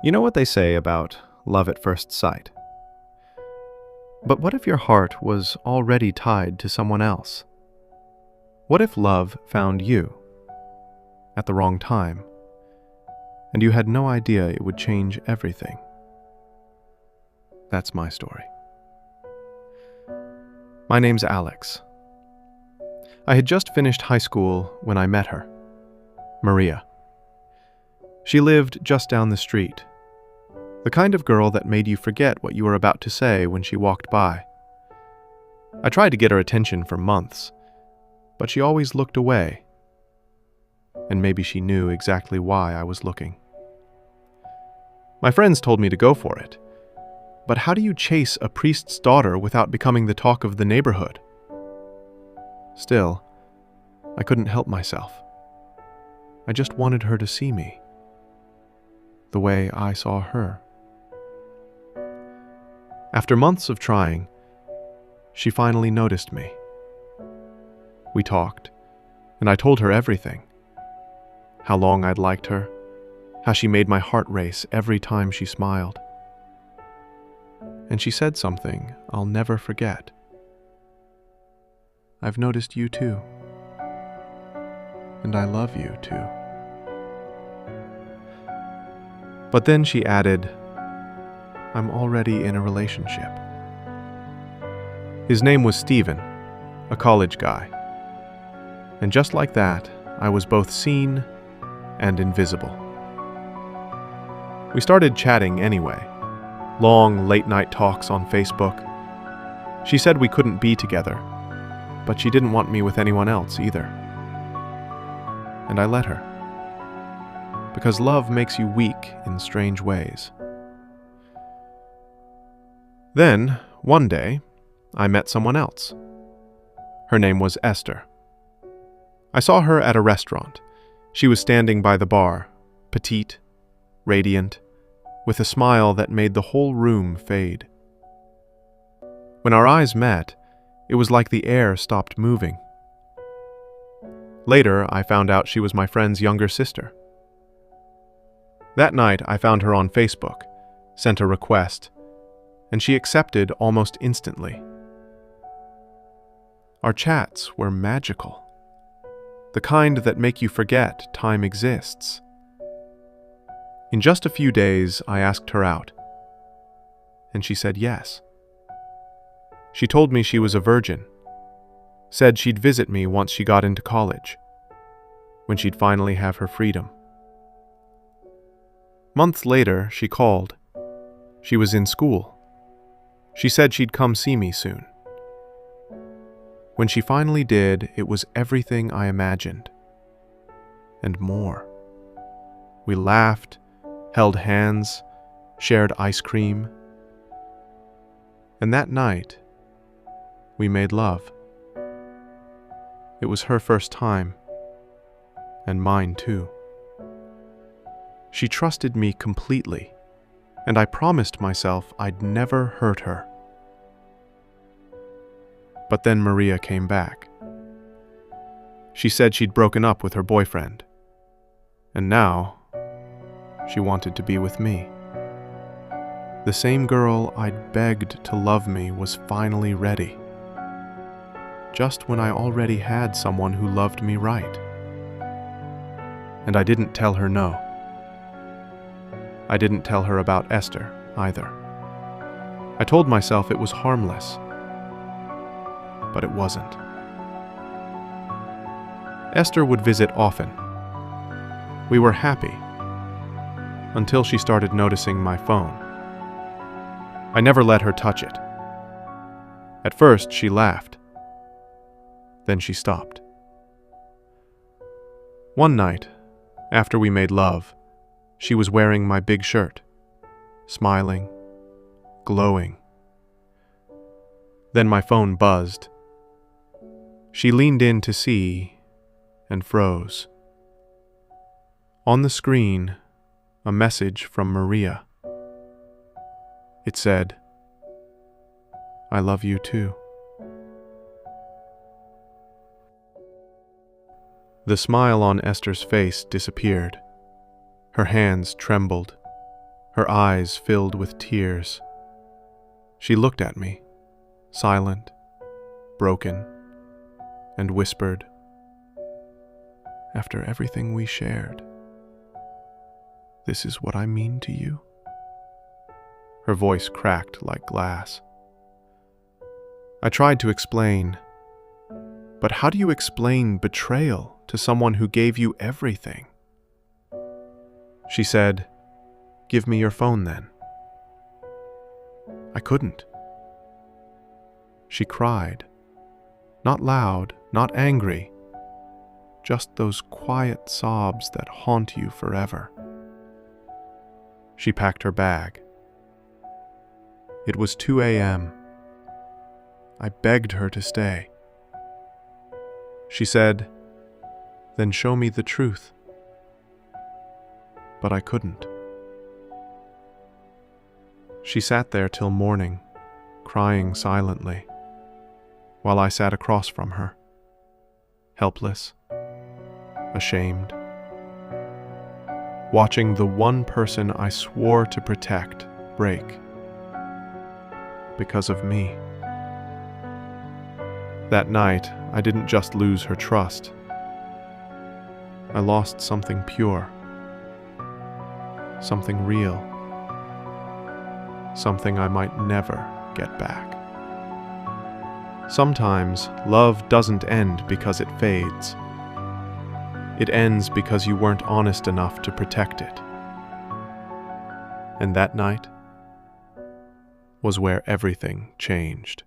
You know what they say about love at first sight. But what if your heart was already tied to someone else? What if love found you at the wrong time, and you had no idea it would change everything? That's my story. My name's Alex. I had just finished high school when I met her, Maria. She lived just down the street. The kind of girl that made you forget what you were about to say when she walked by. I tried to get her attention for months, but she always looked away. And maybe she knew exactly why I was looking. My friends told me to go for it. But how do you chase a priest's daughter without becoming the talk of the neighborhood? Still, I couldn't help myself. I just wanted her to see me, the way I saw her. After months of trying, she finally noticed me. We talked, and I told her everything. How long I'd liked her, how she made my heart race every time she smiled. And she said something I'll never forget. I've noticed you too. And I love you too. But then she added, I'm already in a relationship. His name was Steven, a college guy. And just like that, I was both seen and invisible. We started chatting anyway. Long late-night talks on Facebook. She said we couldn't be together, but she didn't want me with anyone else either. And I let her. Because love makes you weak in strange ways. Then, one day, I met someone else. Her name was Esther. I saw her at a restaurant. She was standing by the bar, petite, radiant, with a smile that made the whole room fade. When our eyes met, it was like the air stopped moving. Later, I found out she was my friend's younger sister. That night, I found her on Facebook, sent a request, and she accepted almost instantly. Our chats were magical, the kind that make you forget time exists. In just a few days, I asked her out, and she said yes. She told me she was a virgin, said she'd visit me once she got into college, when she'd finally have her freedom. Months later, she called. She was in school. She said she'd come see me soon. When she finally did, it was everything I imagined. And more. We laughed, held hands, shared ice cream. And that night, we made love. It was her first time, and mine too. She trusted me completely, and I promised myself I'd never hurt her. But then Maria came back. She said she'd broken up with her boyfriend, and now she wanted to be with me. The same girl I'd begged to love me was finally ready, just when I already had someone who loved me right. And I didn't tell her no. I didn't tell her about Esther either. I told myself it was harmless, but it wasn't. Esther would visit often. We were happy, until she started noticing my phone. I never let her touch it. At first, she laughed. Then she stopped. One night, after we made love, she was wearing my big shirt, smiling, glowing. Then my phone buzzed. She leaned in to see and froze. On the screen, a message from Maria. It said, I love you too. The smile on Esther's face disappeared. Her hands trembled. Her eyes filled with tears. She looked at me, silent, broken, and whispered, "After everything we shared, this is what I mean to you?" Her voice cracked like glass. I tried to explain, but how do you explain betrayal to someone who gave you everything? She said, "Give me your phone then." I couldn't. She cried, not loud, not angry, just those quiet sobs that haunt you forever. She packed her bag. It was 2 a.m. I begged her to stay. She said, "Then show me the truth." But I couldn't. She sat there till morning, crying silently, while I sat across from her, helpless, ashamed, watching the one person I swore to protect break because of me. That night, I didn't just lose her trust. I lost something pure, something real, something I might never get back. Sometimes love doesn't end because it fades. It ends because you weren't honest enough to protect it. And that night was where everything changed.